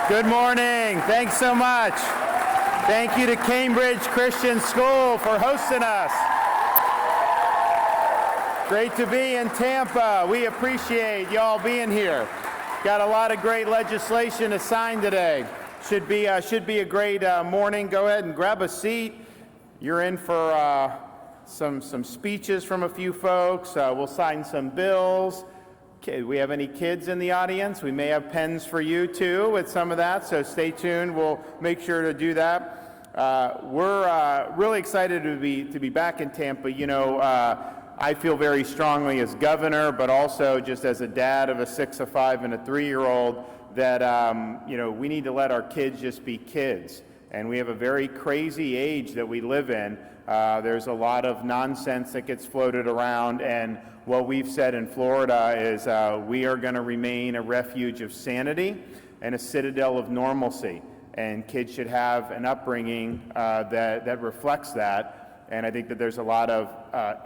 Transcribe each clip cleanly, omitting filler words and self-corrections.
Good morning. Thanks so much. Thank you to Cambridge Christian School for hosting us. Great to be in Tampa. We appreciate y'all being here. Got a lot of great legislation to sign today. Should be a great morning. Go ahead and grab a seat. You're in for some speeches from a few folks. We'll sign some bills. We have any kids in the audience? We may have pens for you too with some of that, so stay tuned. We'll make sure to do that. We're really excited to be back in Tampa. You know, I feel very strongly as governor, but also just as a dad of a 6, a 5, and a 3-year-old that you know, we need to let our kids just be kids. And we have a very crazy age that we live in. There's a lot of nonsense that gets floated around, and what we've said in Florida is we are going to remain a refuge of sanity and a citadel of normalcy, and kids should have an upbringing that reflects that. And I think that there's a lot of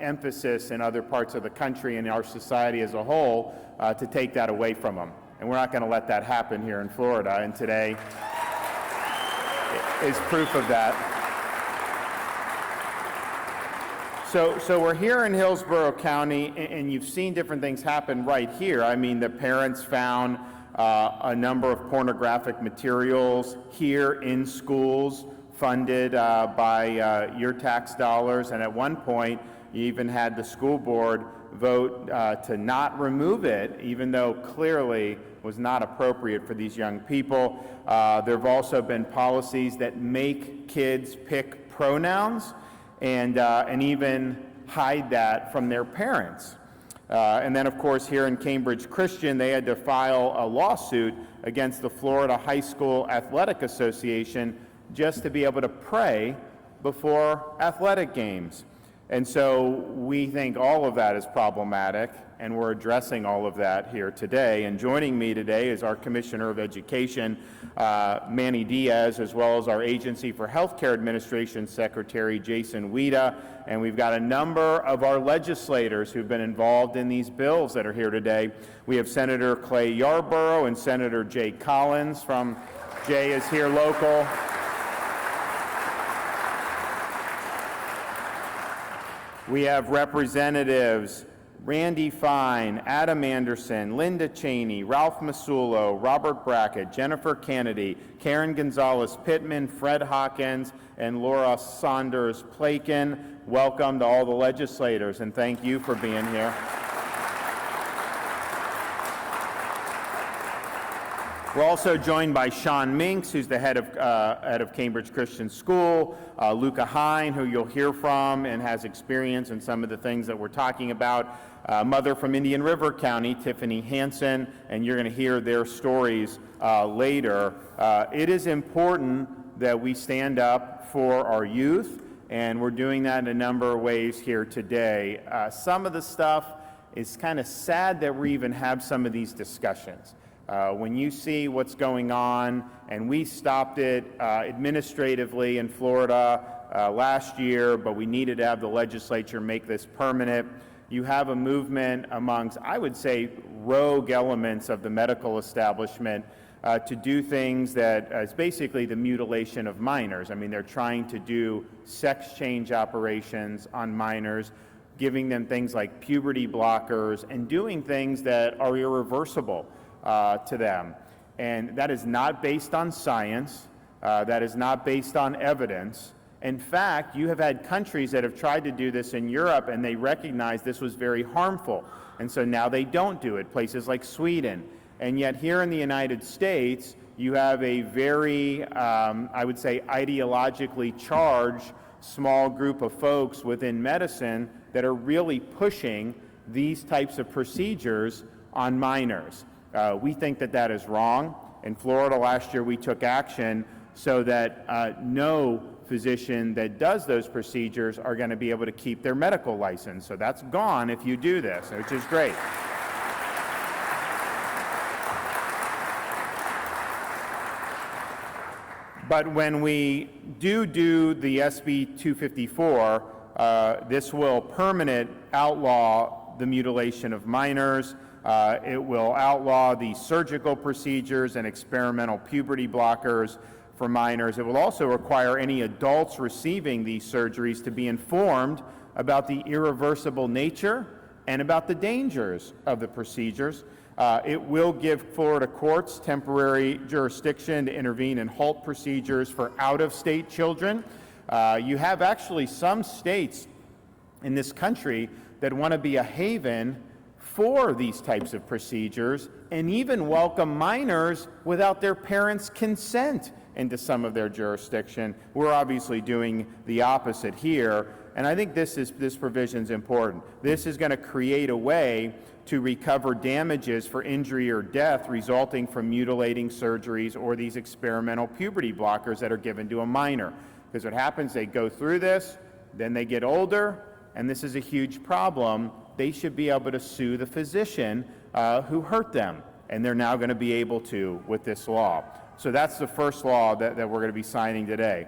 emphasis in other parts of the country and our society as a whole to take that away from them, and we're not going to let that happen here in Florida, and today is proof of that. So we're here in Hillsborough County, and you've seen different things happen right here. I mean, the parents found a number of pornographic materials here in schools funded by your tax dollars, and at one point you even had the school board vote to not remove it, even though clearly was not appropriate for these young people. There have also been policies that make kids pick pronouns and even hide that from their parents. And then, of course, here in Cambridge Christian, they had to file a lawsuit against the Florida High School Athletic Association just to be able to pray before athletic games. And so we think all of that is problematic, and we're addressing all of that here today. And joining me today is our Commissioner of Education, Manny Diaz, as well as our Agency for Healthcare Administration Secretary, Jason Wida. And we've got a number of our legislators who've been involved in these bills that are here today. We have Senator Clay Yarborough and Senator Jay Collins Jay is here local. We have Representatives Randy Fine, Adam Anderson, Linda Cheney, Ralph Masulo, Robert Brackett, Jennifer Kennedy, Karen Gonzalez Pittman, Fred Hawkins, and Laura Saunders Plakin. Welcome to all the legislators, and thank you for being here. We're also joined by Sean Minks, who's the head of Cambridge Christian School, Luca Hine, who you'll hear from and has experience in some of the things that we're talking about, mother from Indian River County, Tiffany Hansen, and you're going to hear their stories later. It is important that we stand up for our youth, and we're doing that in a number of ways here today. Some of the stuff is kind of sad that we even have some of these discussions. When you see what's going on, and we stopped it administratively in Florida last year, but we needed to have the legislature make this permanent. You have a movement amongst, I would say, rogue elements of the medical establishment to do things that is basically the mutilation of minors. I mean, they're trying to do sex change operations on minors, giving them things like puberty blockers, and doing things that are irreversible to them. And that is not based on science. That is not based on evidence. In fact, you have had countries that have tried to do this in Europe, and they recognized this was very harmful. And so now they don't do it, places like Sweden. And yet here in the United States, you have a very, I would say, ideologically charged small group of folks within medicine that are really pushing these types of procedures on minors. We think that that is wrong. In Florida last year, we took action so that no physician that does those procedures are going to be able to keep their medical license. So that's gone if you do this, which is great. But when we do the SB 254, this will permanent outlaw the mutilation of minors. It will outlaw the surgical procedures and experimental puberty blockers for minors. It will also require any adults receiving these surgeries to be informed about the irreversible nature and about the dangers of the procedures. It will give Florida courts temporary jurisdiction to intervene in halt procedures for out-of-state children. You have actually some states in this country that want to be a haven for these types of procedures and even welcome minors without their parents' consent into some of their jurisdiction. We're obviously doing the opposite here, and I think this provision is important. This is going to create a way to recover damages for injury or death resulting from mutilating surgeries or these experimental puberty blockers that are given to a minor. Because what happens, they go through this, then they get older, and this is a huge problem. They should be able to sue the physician who hurt them, and they're now going to be able to with this law. So that's the first law that we're going to be signing today.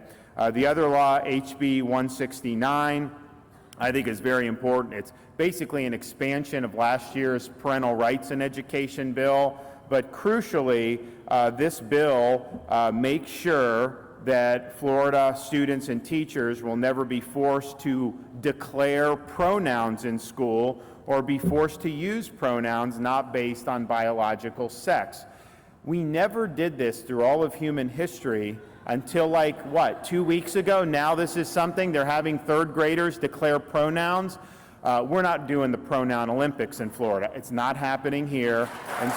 The other law, HB 169, I think is very important. It's basically an expansion of last year's parental rights in education bill, but crucially, this bill makes sure that Florida students and teachers will never be forced to declare pronouns in school or be forced to use pronouns not based on biological sex. We never did this through all of human history until 2 weeks ago. Now this is something, they're having third graders declare pronouns. We're not doing the pronoun Olympics in Florida. It's not happening here, and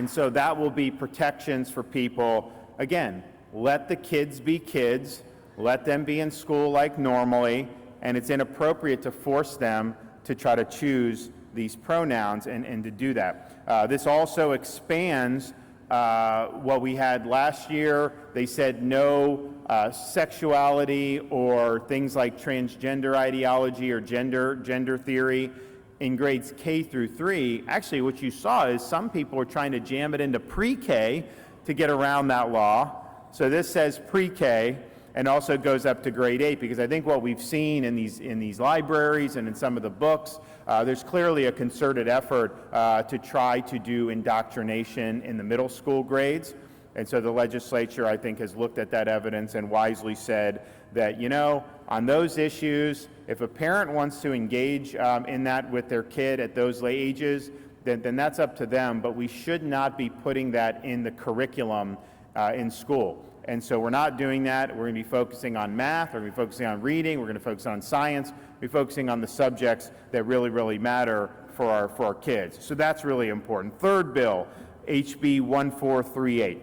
so that will be protections for people. Again, let the kids be kids, let them be in school like normally, and it's inappropriate to force them to try to choose these pronouns and to do that. This also expands what we had last year. They said no sexuality or things like transgender ideology or gender theory in grades K through 3. Actually, what you saw is some people are trying to jam it into pre-K to get around that law. So this says pre-K and also goes up to grade 8, because I think what we've seen in these libraries and in some of the books, there's clearly a concerted effort to try to do indoctrination in the middle school grades. And so the legislature, I think, has looked at that evidence and wisely said that, on those issues, if a parent wants to engage in that with their kid at those ages, then that's up to them, but we should not be putting that in the curriculum in school. And so we're not doing that. We're going to be focusing on math, we're going to be focusing on reading, we're going to focus on science, we're focusing on the subjects that really, really matter for our kids. So that's really important. Third bill, HB 1438.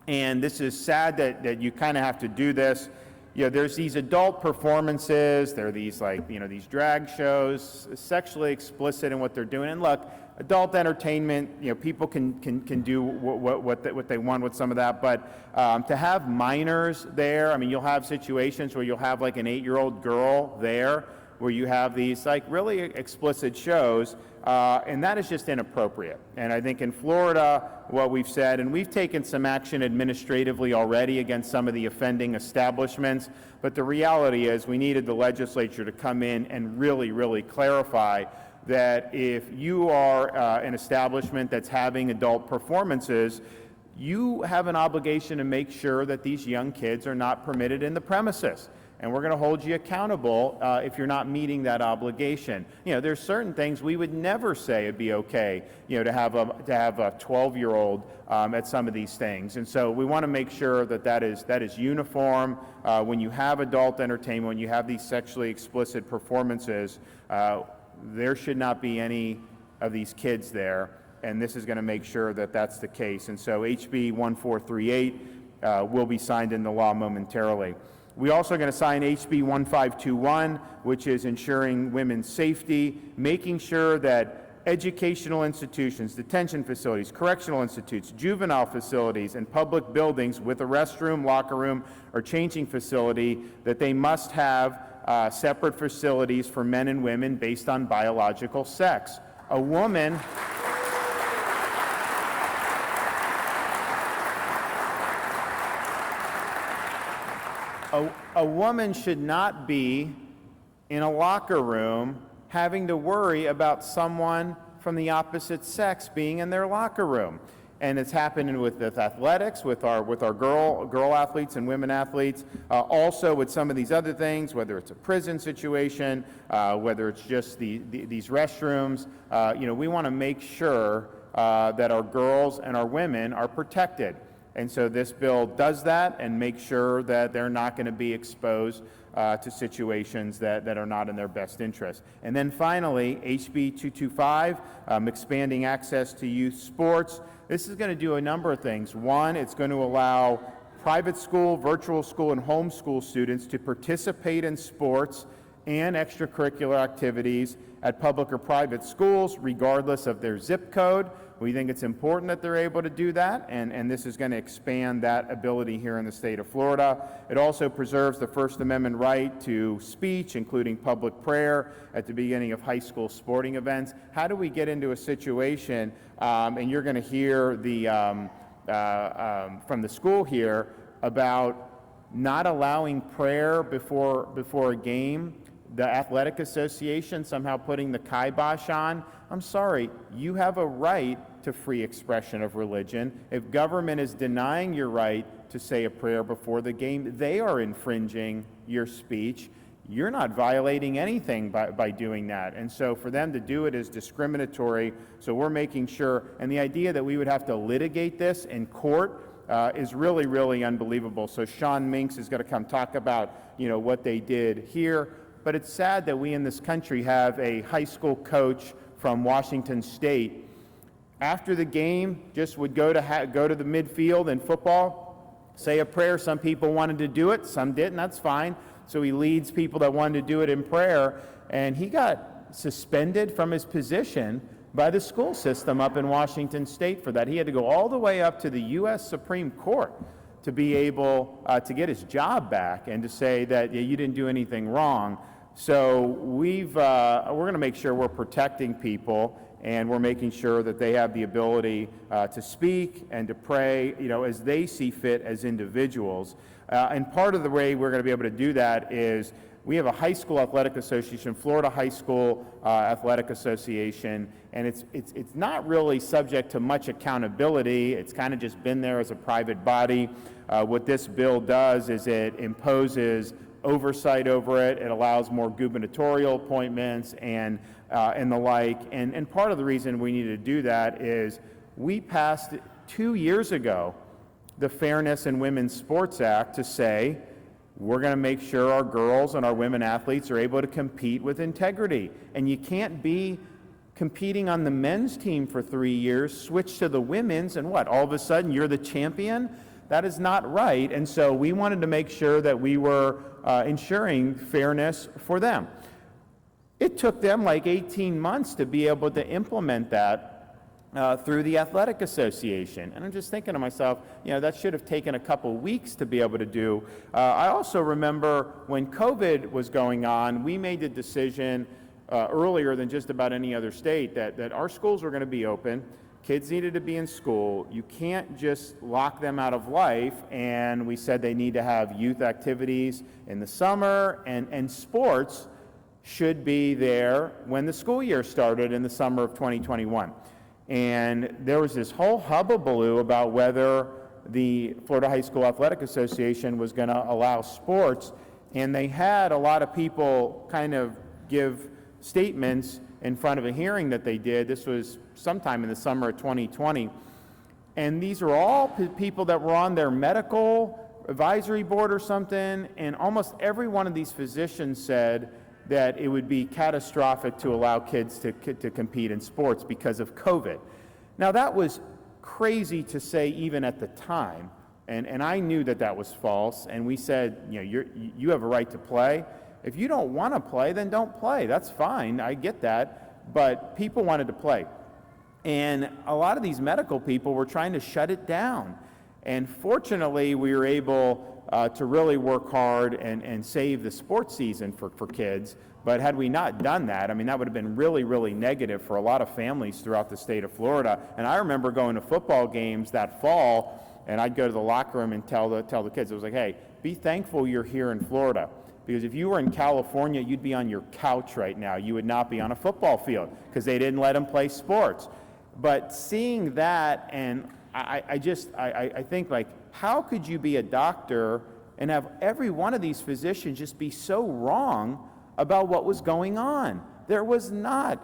And this is sad that you kind of have to do this. There's these adult performances, there are these these drag shows, sexually explicit in what they're doing. And look, adult entertainment, people can do what they want with some of that, but to have minors there, you'll have situations where you'll have an 8-year-old girl there, where you have these really explicit shows, and that is just inappropriate. And I think in Florida, what we've said, and we've taken some action administratively already against some of the offending establishments, but the reality is we needed the legislature to come in and really, really clarify that if you are an establishment that's having adult performances, you have an obligation to make sure that these young kids are not permitted in the premises. And we're going to hold you accountable if you're not meeting that obligation. There's certain things we would never say it'd be okay, to have a 12-year-old at some of these things. And so we want to make sure that is uniform. When you have adult entertainment, when you have these sexually explicit performances, there should not be any of these kids there. And this is going to make sure that that's the case. And so HB 1438 will be signed into law momentarily. We're also going to sign HB 1521, which is ensuring women's safety, making sure that educational institutions, detention facilities, correctional institutes, juvenile facilities, and public buildings with a restroom, locker room, or changing facility, that they must have separate facilities for men and women based on biological sex. A woman A woman should not be in a locker room having to worry about someone from the opposite sex being in their locker room. And it's happening with athletics, with our girl athletes and women athletes, also with some of these other things, whether it's a prison situation, whether it's just these restrooms. We want to make sure that our girls and our women are protected. And so this bill does that and makes sure that they're not going to be exposed to situations that are not in their best interest. And then finally, HB 225, expanding access to youth sports. This is going to do a number of things. One, it's going to allow private school, virtual school, and homeschool students to participate in sports and extracurricular activities at public or private schools, regardless of their zip code. We think it's important that they're able to do that, and this is going to expand that ability here in the state of Florida. It also preserves the First Amendment right to speech, including public prayer at the beginning of high school sporting events. How do we get into a situation, and you're going to hear from the school here about not allowing prayer before a game, the athletic association somehow putting the kibosh on. I'm sorry, you have a right to free expression of religion. If government is denying your right to say a prayer before the game, they are infringing your speech. You're not violating anything by doing that. And so for them to do it is discriminatory. So we're making sure, and the idea that we would have to litigate this in court is really, really unbelievable. So Sean Minks is going to come talk about, what they did here. But it's sad that we in this country have a high school coach from Washington State. After the game, just would go to the midfield in football, say a prayer. Some people wanted to do it, some didn't. That's fine. So he leads people that wanted to do it in prayer, and he got suspended from his position by the school system up in Washington State for that. He had to go all the way up to the U.S. Supreme Court to be able to get his job back and to say that you didn't do anything wrong. So we're going to make sure we're protecting people, and we're making sure that they have the ability to speak and to pray, as they see fit as individuals. And part of the way we're going to be able to do that is we have a high school athletic association, Florida High School Athletic Association, and it's not really subject to much accountability. It's kind of just been there as a private body. What this bill does is it imposes oversight over it. It allows more gubernatorial appointments and the like. And part of the reason we need to do that is we passed 2 years ago the Fairness in Women's Sports Act to say we're going to make sure our girls and our women athletes are able to compete with integrity. And you can't be competing on the men's team for 3 years, switch to the women's, and what, all of a sudden you're the champion? That is not right. And so we wanted to make sure that we were ensuring fairness for them. It took them like 18 months to be able to implement that through the Athletic Association. And I'm just thinking to myself, that should have taken a couple weeks to be able to do. I also remember when COVID was going on, we made the decision earlier than just about any other state that our schools were going to be open. Kids needed to be in school. You can't just lock them out of life. And we said they need to have youth activities in the summer, and sports should be there when the school year started in the summer of 2021. And there was this whole hubbubaloo about whether the Florida High School Athletic Association was going to allow sports. And they had a lot of people kind of give statements in front of a hearing that they did. This was sometime in the summer of 2020. And these are all people that were on their medical advisory board or something. And almost every one of these physicians said that it would be catastrophic to allow kids to compete in sports because of COVID. Now that was crazy to say even at the time, and I knew that was false, and we said, you have a right to play. If you don't want to play, then don't play. That's fine, I get that, but people wanted to play. And a lot of these medical people were trying to shut it down. And fortunately, we were able to really work hard and save the sports season for kids. But had we not done that, that would have been really, really negative for a lot of families throughout the state of Florida. And I remember going to football games that fall, and I'd go to the locker room and tell the kids, it was like, hey, be thankful you're here in Florida. Because if you were in California, you'd be on your couch right now. You would not be on a football field because they didn't let them play sports. But seeing that, and I think, like, how could you be a doctor and have every one of these physicians just be so wrong about what was going on? There was not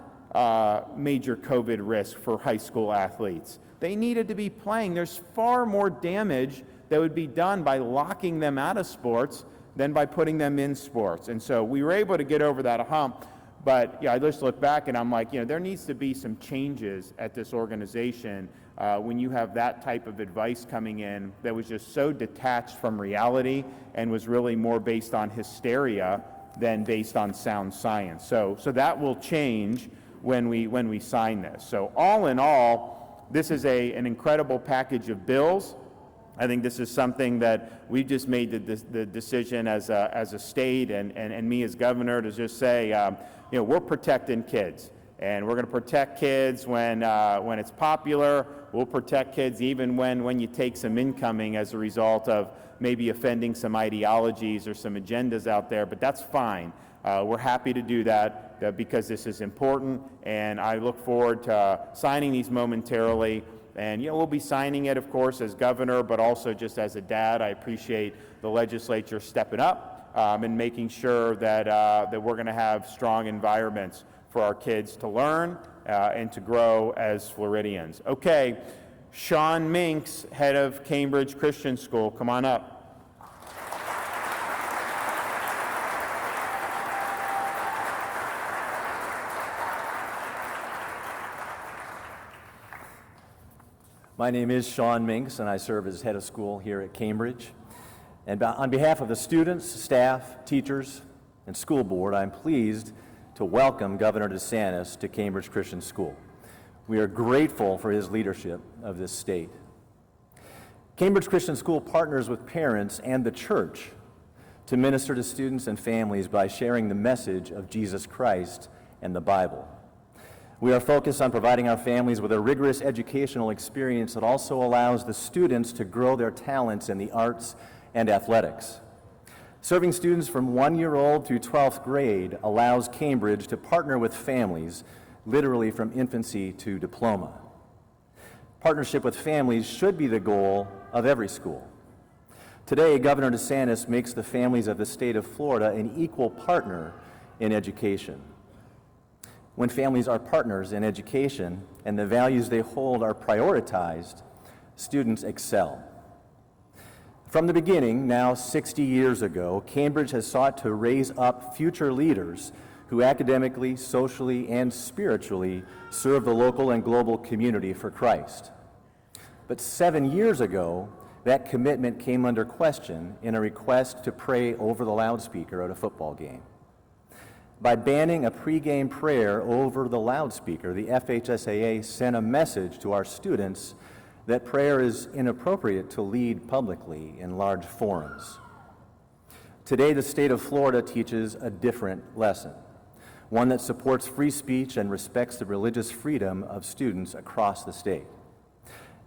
major COVID risk for high school athletes. They needed to be playing. There's far more damage that would be done by locking them out of sports than by putting them in sports. And so we were able to get over that hump. But yeah, I just look back and I'm like, there needs to be some changes at this organization when you have that type of advice coming in that was just so detached from reality and was really more based on hysteria than based on sound science. So that will change when we sign this. So all in all, this is an incredible package of bills. I think this is something that we just made the decision as a state and me as governor to just say, we're protecting kids, and we're going to protect kids when it's popular. We'll protect kids even when you take some incoming as a result of maybe offending some ideologies or some agendas out there, but that's fine. We're happy to do that because this is important, and I look forward to signing these momentarily. And we'll be signing it, of course, as governor, but also just as a dad. I appreciate the legislature stepping up and making sure that we're going to have strong environments for our kids to learn and to grow as Floridians. Okay, Sean Minks, head of Cambridge Christian School, come on up. My name is Sean Minks, and I serve as head of school here at Cambridge. And on behalf of the students, staff, teachers, and school board, I'm pleased to welcome Governor DeSantis to Cambridge Christian School. We are grateful for his leadership of this state. Cambridge Christian School partners with parents and the church to minister to students and families by sharing the message of Jesus Christ and the Bible. We are focused on providing our families with a rigorous educational experience that also allows the students to grow their talents in the arts and athletics. Serving students from 1-year-old through 12th grade allows Cambridge to partner with families literally from infancy to diploma. Partnership with families should be the goal of every school. Today, Governor DeSantis makes the families of the state of Florida an equal partner in education. When families are partners in education and the values they hold are prioritized, students excel. From the beginning, now 60 years ago, Cambridge has sought to raise up future leaders who academically, socially, and spiritually serve the local and global community for Christ. But 7 years ago, that commitment came under question in a request to pray over the loudspeaker at a football game. By banning a pregame prayer over the loudspeaker, the FHSAA sent a message to our students that prayer is inappropriate to lead publicly in large forums. Today, the state of Florida teaches a different lesson, one that supports free speech and respects the religious freedom of students across the state.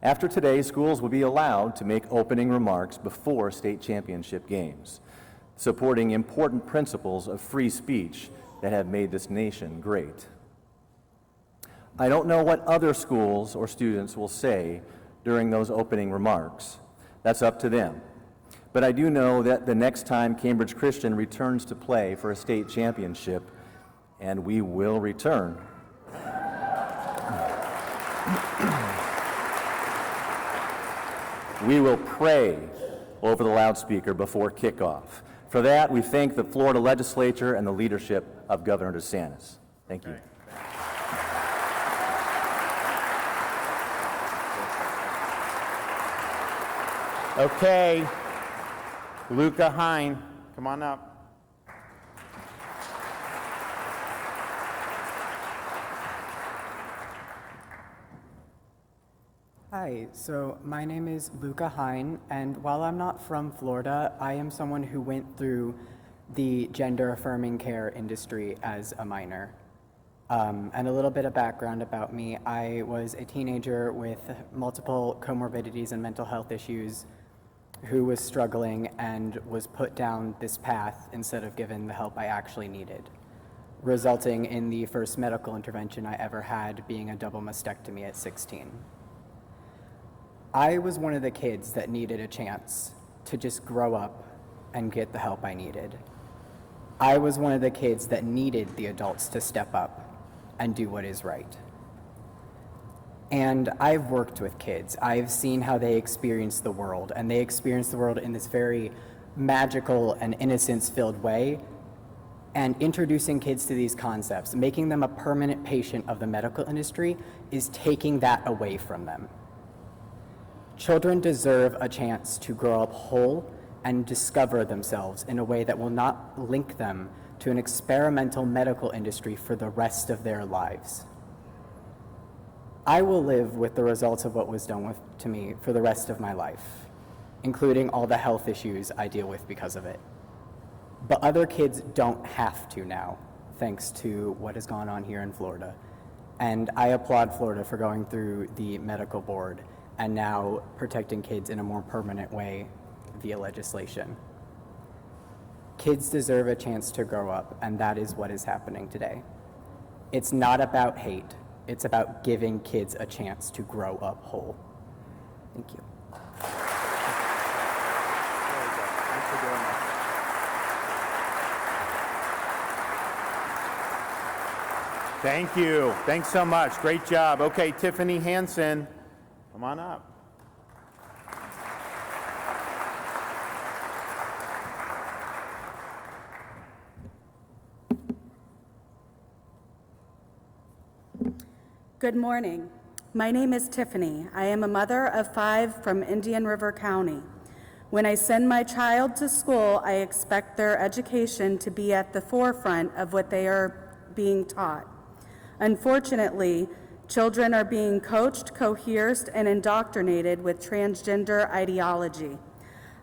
After today, schools will be allowed to make opening remarks before state championship games, supporting important principles of free speech that have made this nation great. I don't know what other schools or students will say during those opening remarks. That's up to them. But I do know that the next time Cambridge Christian returns to play for a state championship, and we will return, we will pray over the loudspeaker before kickoff. For that, we thank the Florida legislature and the leadership of Governor DeSantis. Thank you. Okay, Luca Hine, come on up. Hi, so my name is Luca Hine, and while I'm not from Florida, I am someone who went through the gender-affirming care industry as a minor. And a little bit of background about me. I was a teenager with multiple comorbidities and mental health issues who was struggling and was put down this path instead of given the help I actually needed, resulting in the first medical intervention I ever had being a double mastectomy at 16. I was one of the kids that needed a chance to just grow up and get the help I needed. I was one of the kids that needed the adults to step up and do what is right. And I've worked with kids. I've seen how they experience the world, and they experience the world in this very magical and innocence-filled way. And introducing kids to these concepts, making them a permanent patient of the medical industry, is taking that away from them. Children deserve a chance to grow up whole and discover themselves in a way that will not link them to an experimental medical industry for the rest of their lives. I will live with the results of what was done to me for the rest of my life, including all the health issues I deal with because of it. But other kids don't have to now, thanks to what has gone on here in Florida. And I applaud Florida for going through the medical board and now protecting kids in a more permanent way via legislation. Kids deserve a chance to grow up, and that is what is happening today. It's not about hate, it's about giving kids a chance to grow up whole. Thank you. Thank you. Thanks so much. Great job. Okay, Tiffany Hansen, come on up. Good morning. My name is Tiffany. I am a mother of 5 from Indian River County. When I send my child to school, I expect their education to be at the forefront of what they are being taught. Unfortunately, children are being coached, coerced, and indoctrinated with transgender ideology.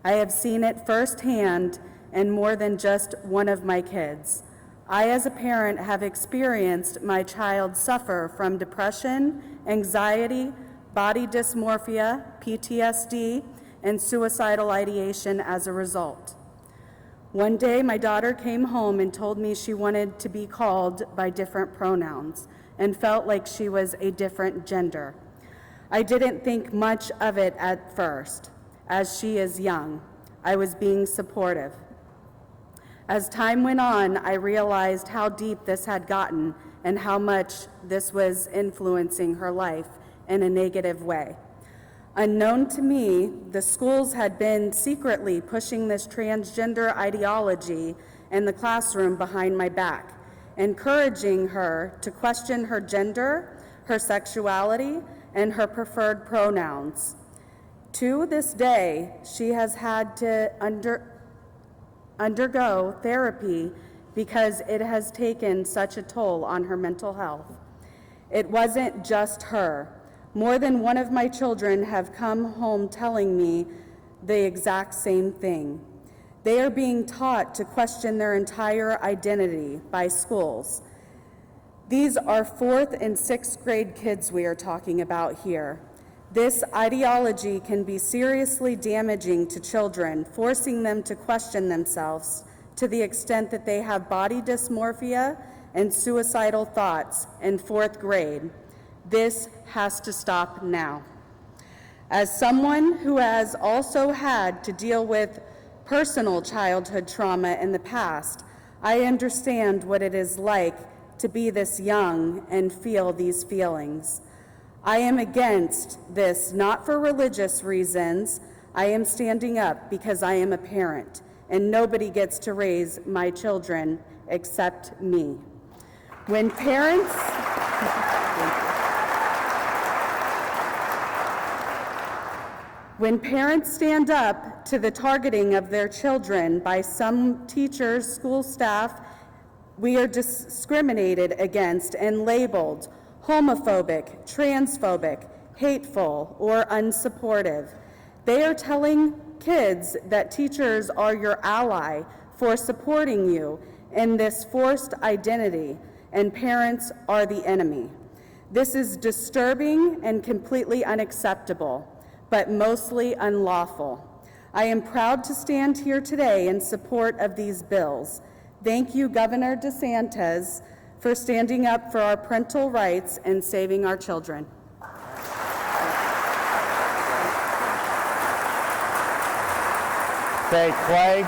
I have seen it firsthand in more than just one of my kids. I, as a parent, have experienced my child suffer from depression, anxiety, body dysmorphia, PTSD, and suicidal ideation as a result. One day, my daughter came home and told me she wanted to be called by different pronouns and felt like she was a different gender. I didn't think much of it at first, as she is young. I was being supportive. As time went on, I realized how deep this had gotten and how much this was influencing her life in a negative way. Unknown to me, the schools had been secretly pushing this transgender ideology in the classroom behind my back, encouraging her to question her gender, her sexuality, and her preferred pronouns. To this day, she has had to undergo therapy because it has taken such a toll on her mental health. It wasn't just her. More than one of my children have come home telling me the exact same thing. They are being taught to question their entire identity by schools. These are 4th and 6th grade kids we are talking about here. This ideology can be seriously damaging to children, forcing them to question themselves to the extent that they have body dysmorphia and suicidal thoughts in 4th grade. This has to stop now. As someone who has also had to deal with personal childhood trauma in the past, I understand what it is like to be this young and feel these feelings. I am against this, not for religious reasons. I am standing up because I am a parent, and nobody gets to raise my children except me. When parents stand up to the targeting of their children by some teachers, school staff, we are discriminated against and labeled homophobic, transphobic, hateful, or unsupportive. They are telling kids that teachers are your ally for supporting you in this forced identity, and parents are the enemy. This is disturbing and completely unacceptable, but mostly unlawful. I am proud to stand here today in support of these bills. Thank you, Governor DeSantis, for standing up for our parental rights and saving our children. Okay, Clay.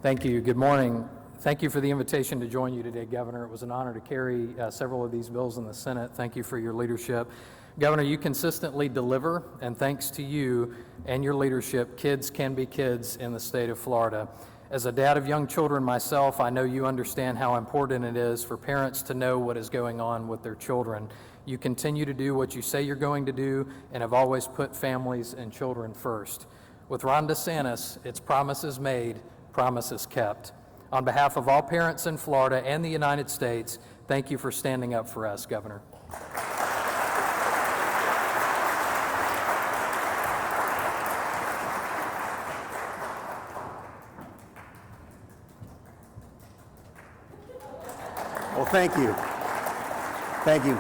Thank you. Good morning. Thank you for the invitation to join you today, Governor. It was an honor to carry several of these bills in the Senate. Thank you for your leadership. Governor, you consistently deliver, and thanks to you and your leadership, kids can be kids in the state of Florida. As a dad of young children myself, I know you understand how important it is for parents to know what is going on with their children. You continue to do what you say you're going to do and have always put families and children first. With Ron DeSantis, it's promises made, promises kept. On behalf of all parents in Florida and the United States, thank you for standing up for us, Governor. Well, thank you. Thank you.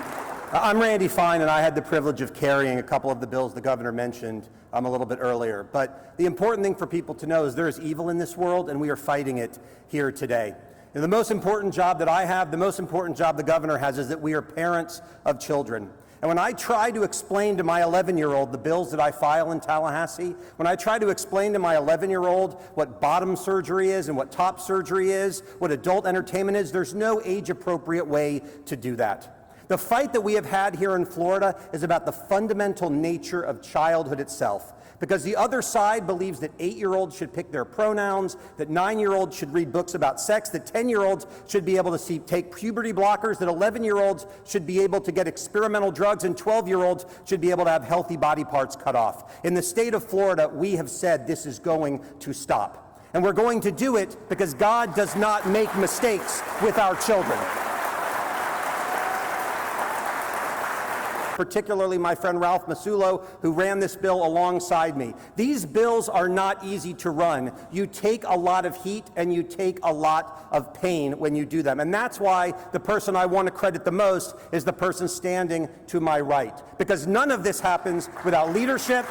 I'm Randy Fine, and I had the privilege of carrying a couple of the bills the governor mentioned a little bit earlier. But the important thing for people to know is there is evil in this world, and we are fighting it here today. And the most important job that I have, the most important job the governor has, is that we are parents of children. And when I try to explain to my 11-year-old the bills that I file in Tallahassee, when I try to explain to my 11-year-old what bottom surgery is and what top surgery is, what adult entertainment is, there's no age-appropriate way to do that. The fight that we have had here in Florida is about the fundamental nature of childhood itself. Because the other side believes that 8-year-olds should pick their pronouns, that 9-year-olds should read books about sex, that 10-year-olds should be able to take puberty blockers, that 11-year-olds should be able to get experimental drugs, and 12-year-olds should be able to have healthy body parts cut off. In the state of Florida, we have said this is going to stop. And we're going to do it because God does not make mistakes with our children. Particularly my friend Ralph Masulo, who ran this bill alongside me. These bills are not easy to run. You take a lot of heat and you take a lot of pain when you do them. And that's why the person I want to credit the most is the person standing to my right. Because none of this happens without leadership.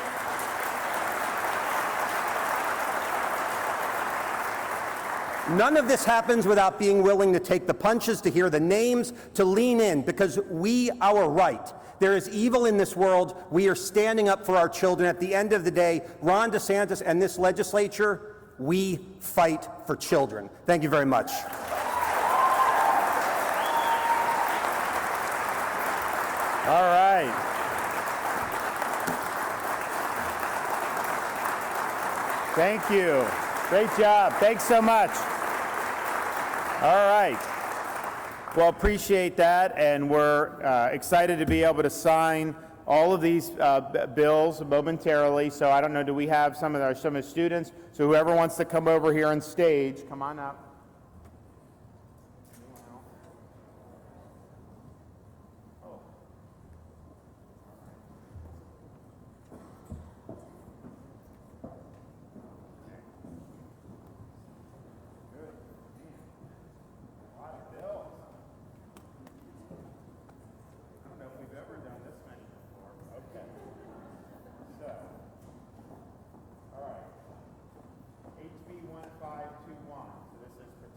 None of this happens without being willing to take the punches, to hear the names, to lean in, because we are right. There is evil in this world. We are standing up for our children. At the end of the day, Ron DeSantis and this legislature, we fight for children. Thank you very much. All right. Thank you. Great job. Thanks so much. All right. Well, appreciate that, and we're excited to be able to sign all of these bills momentarily. So I don't know, do we have some of the students? So whoever wants to come over here on stage, come on up.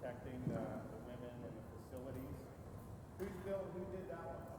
Protecting the women in the facilities. Who did that one?